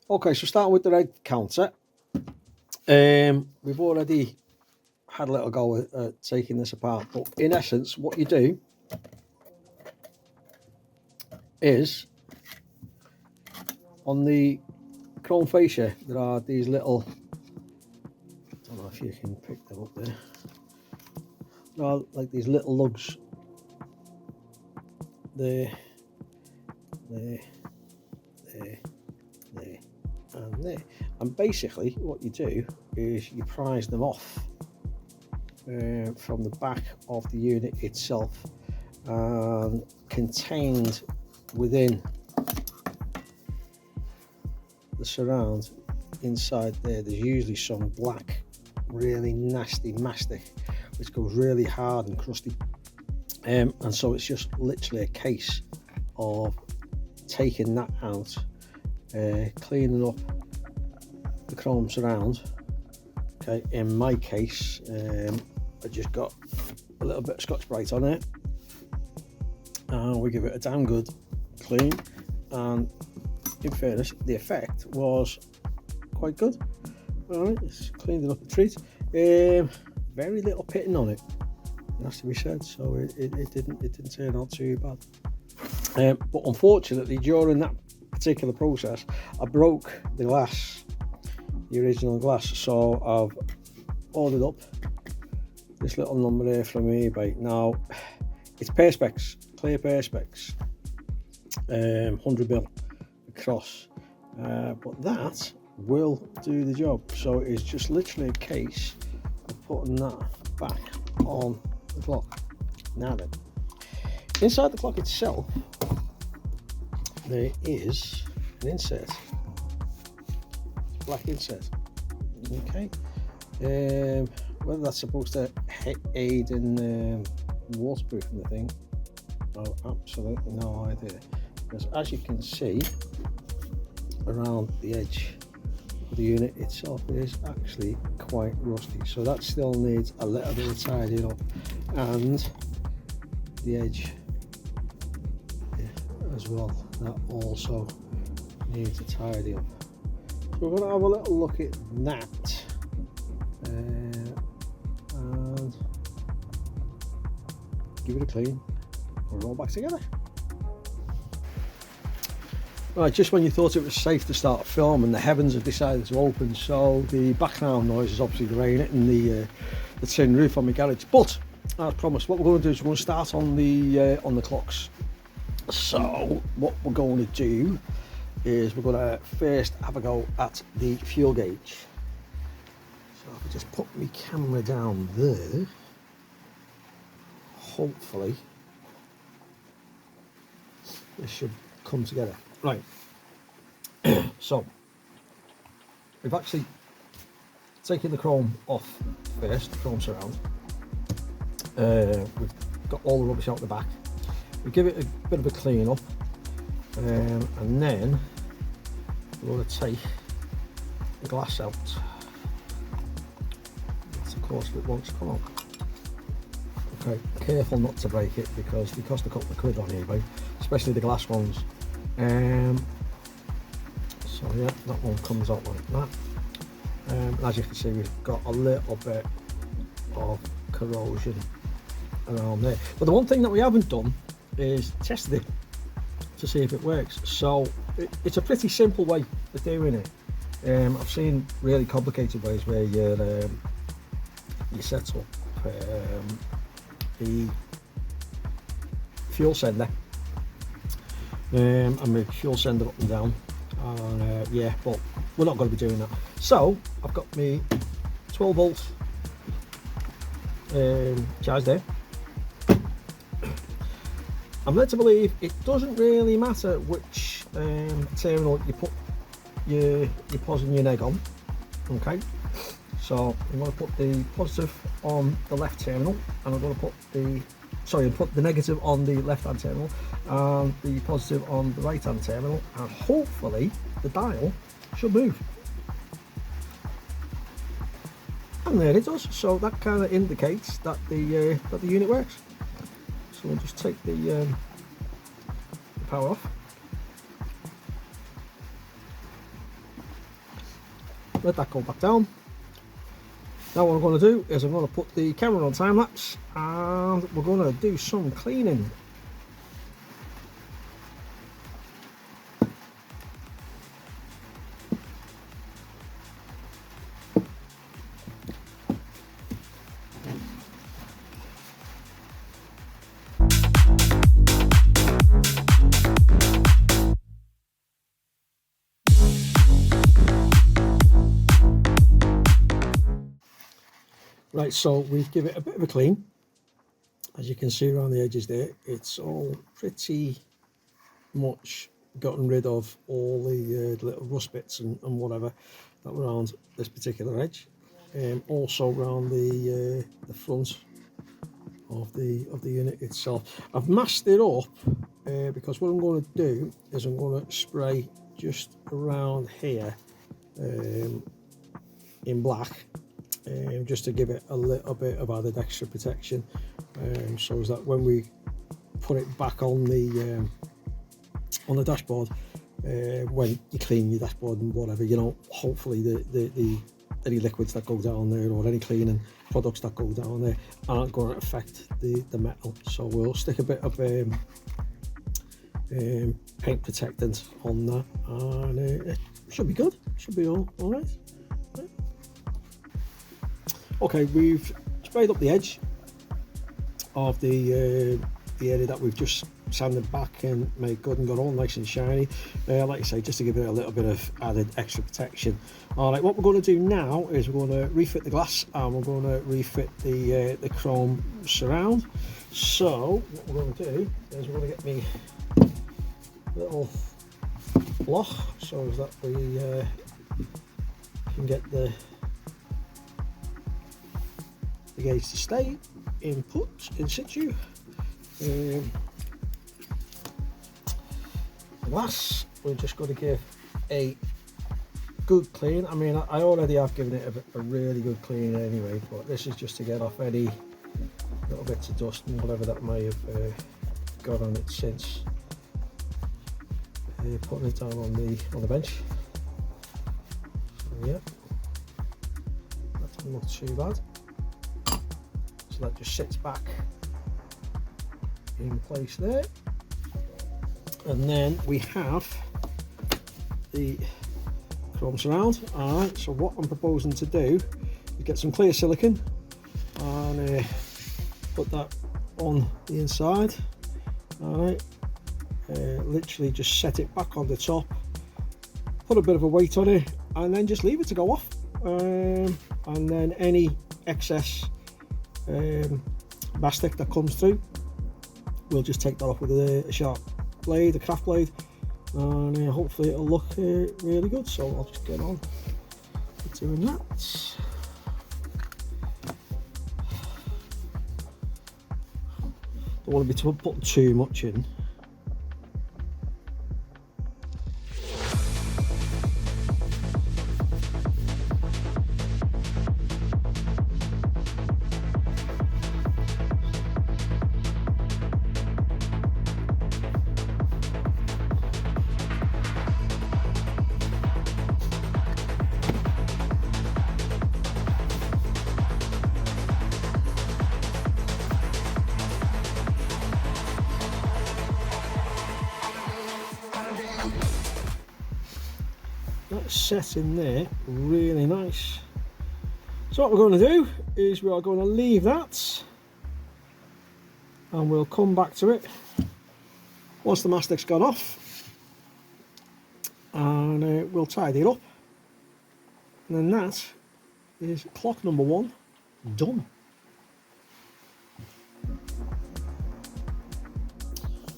Okay, so starting with the red counter, we've already had a little go at taking this apart, but in essence what you do is on the chrome fascia there are these little, I don't know if you can pick them up there, there are like these little lugs there, and there, and basically what you do is you prise them off from the back of the unit itself, and contained within the surround inside there's usually some black really nasty mastic which goes really hard and crusty, and so it's just literally a case of taking that out, cleaning up the chrome surround. Okay, in my case I just got a little bit of Scotch-Brite on it and we give it a damn good clean, and in fairness the effect was quite good. Alright, it's cleaned it up a treat. Very little pitting on it, it has to be said, so it didn't turn out too bad. But unfortunately during that particular process I broke the glass, the original glass, so I've ordered up this little number here from eBay. Now it's Perspex, clear Perspex, 100mm across, but that will do the job. So it's just literally a case of putting that back on the clock. Now then, inside the clock itself there is an insert, black insert. Okay, whether that's supposed to aid in waterproofing the thing, oh, absolutely no idea, because as you can see around the edge of the unit itself it is actually quite rusty, so that still needs a little bit of tidying up, and the edge as well, that also needs a tidy up. So we're going to have a little look at that and give it a clean, put it all back together. Right, just when you thought it was safe to start filming, the heavens have decided to open, so the background noise is obviously the rain hitting the tin roof on my garage. But as promised, what we're going to do is we're going to start on the clocks. So what we're going to do is we're going to first have a go at the fuel gauge. So if I just put my camera down there, hopefully this should come together. Right, so we've actually taken the chrome off first, the chrome surround. We've got all the rubbish out the back. We give it a bit of a clean up, and then we're going to take the glass out. That's of course what it wants to come out. Okay, careful not to break it because they cost a couple of quid on eBay, especially the glass ones. So yeah, that one comes out like that. As you can see, we've got a little bit of corrosion around there. But the one thing that we haven't done is tested it to see if it works. So it's a pretty simple way of doing it. I've seen really complicated ways where you set up the fuel sender and move fuel sender up and down, and yeah, but we're not going to be doing that. So I've got my 12 volt charge there. I'm led to believe it doesn't really matter which terminal you put your pos and your neg on. Okay, so I'm going to put the positive on the left terminal, and I'm going to put the negative on the left hand terminal and the positive on the right hand terminal, and hopefully the dial should move. And there it does. So that kind of indicates that the unit works. So we'll just take the power off. let that go back down. Now what I'm going to do is I'm going to put the camera on time lapse and we're going to do some cleaning. Right, so we give it a bit of a clean. As you can see around the edges there, it's all pretty much gotten rid of all the little rust bits and whatever that were around this particular edge. Also around the front of the unit itself. I've masked it up because what I'm going to do is I'm going to spray just around here in black. Just to give it a little bit of added extra protection, so that when we put it back on the dashboard, when you clean your dashboard and whatever, you know, hopefully the any liquids that go down there or any cleaning products that go down there aren't going to affect the metal. So we'll stick a bit of paint protectant on that, and it should be good. Should be all right. Okay, we've sprayed up the edge of the area that we've just sanded back and made good and got all nice and shiny. Like I say, just to give it a little bit of added extra protection. All right, what we're going to do now is we're going to refit the glass and we're going to refit the chrome surround. So what we're going to do is we're going to get me little block so that we can get the gauge to stay in situ. The glass, we're just going to give a good clean. I mean, I already have given it a really good clean anyway, but this is just to get off any little bits of dust and whatever that may have got on it since putting it down on the bench. So yeah, that doesn't look too bad. So that just sits back in place there, and then we have the chrome surround. All right, so what I'm proposing to do is get some clear silicone and put that on the inside. All right, literally just set it back on the top, put a bit of a weight on it, and then just leave it to go off, and then any excess mastic that comes through, we'll just take that off with a sharp blade, a craft blade, and hopefully it'll look really good. So I'll just get on to doing that. Don't want to be putting too much in. That's set in there really nice. So what we're going to do is we are going to leave that and we'll come back to it once the mastic's gone off, and we'll tidy it up, and then that is clock number 1 done.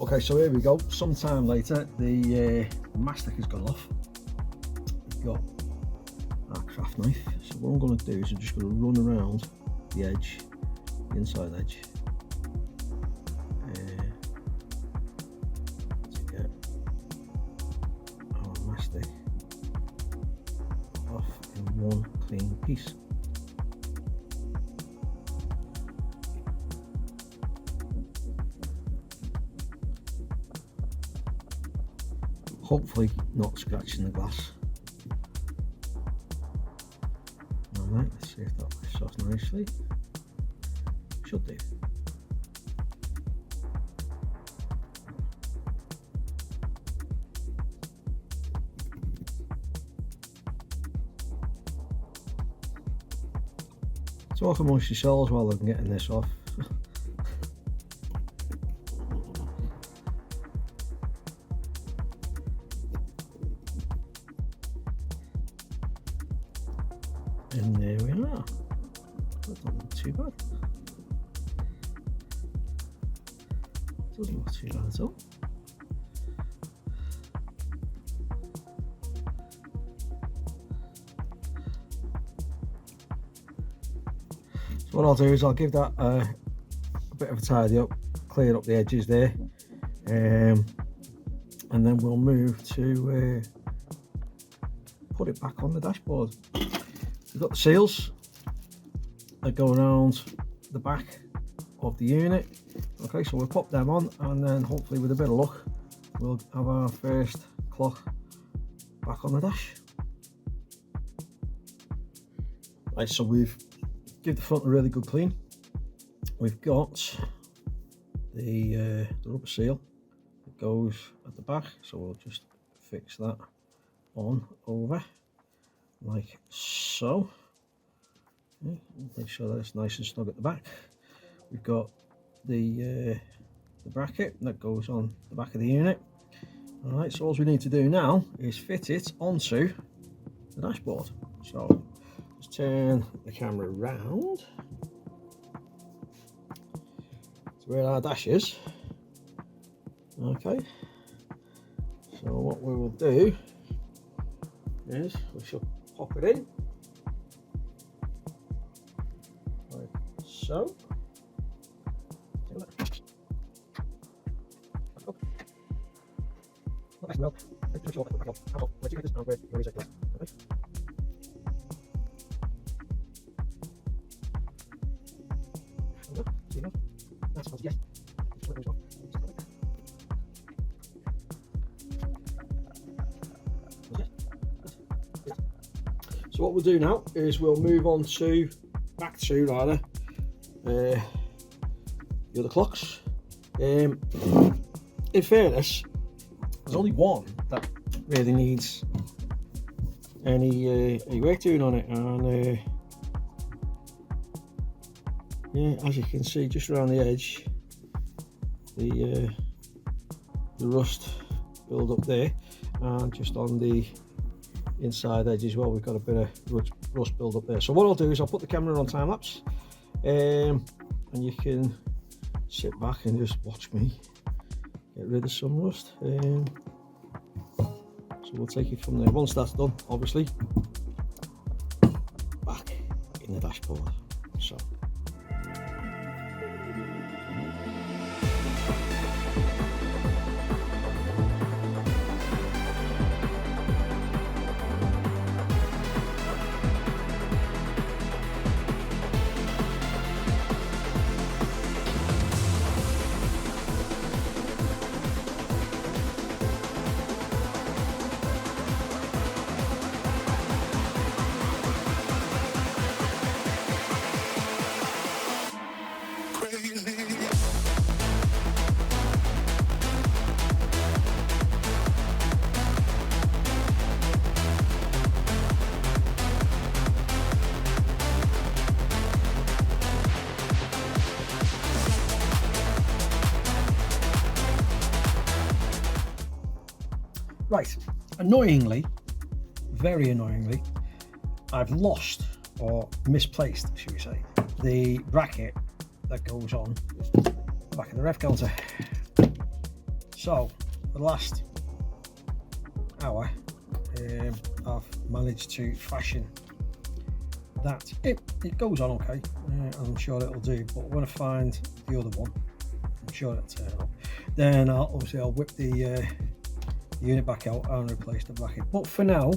Okay, so here we go. Sometime later the mastic has gone off. Got our craft knife, so what I'm going to do is I'm just going to run around the edge, the inside edge, to get our mastic off in one clean piece. Hopefully not scratching the glass. see if that fits off nicely. Should do. Talk amongst yourselves while I'm getting this off. And there we are. That's not too bad. Doesn't look too bad at all. So what I'll do is I'll give that a bit of a tidy up, clear up the edges there, and then we'll move to put it back on the dashboard. We've got the seals that go around the back of the unit. Okay, so we'll pop them on, and then hopefully with a bit of luck we'll have our first clock back on the dash. Right, so we've give the front a really good clean. We've got the rubber seal that goes at the back, so we'll just fix that on over like so. Okay, make sure that it's nice and snug at the back. We've got the bracket that goes on the back of the unit. All right, so all we need to do now is fit it onto the dashboard. So just turn the camera around to where our dash is. Okay, so what we will do is we shall pop it in like so. So what we'll do now is we'll move on to back to the other clocks. In fairness, there's only one that really needs any work doing on it, and yeah, as you can see, just around the edge, the rust build up there, and just on the inside edge as well, we've got a bit of rust build up there. So what I'll do is I'll put the camera on time lapse, and you can sit back and just watch me get rid of some rust. So we'll take it from there. Once that's done, obviously, back in the dashboard. So. Right, annoyingly, very annoyingly, I've lost or misplaced, should we say, the bracket that goes on the back of the ref counter. So, for the last hour, I've managed to fashion that. It goes on okay, I'm sure it'll do, but when I find the other one, I'm sure it'll turn up. Then I'll whip the unit back out and replace the bracket. But for now,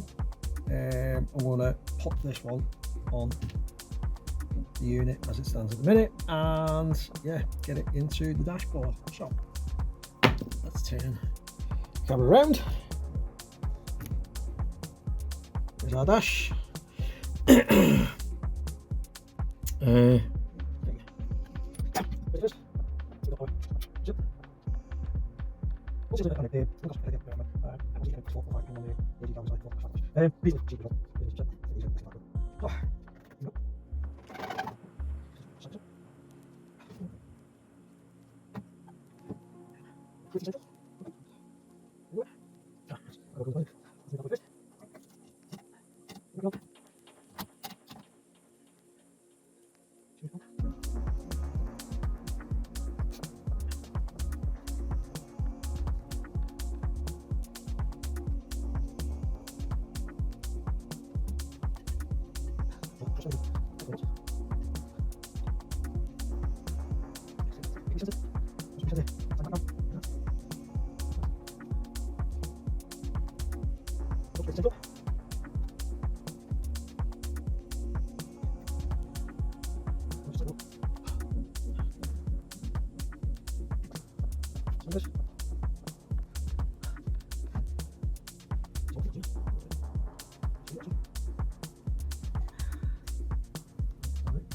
I'm going to pop this one on the unit as it stands at the minute, and yeah, get it into the dashboard. So let's turn the camera around. There's our dash.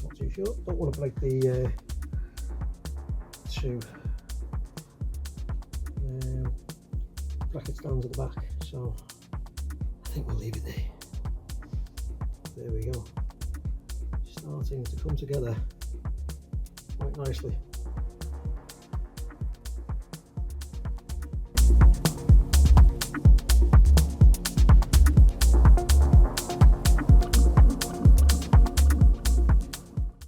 Not too sure. Don't want to break the two bracket stands at the back, so I think we'll leave it there. There we go. Starting to come together quite nicely.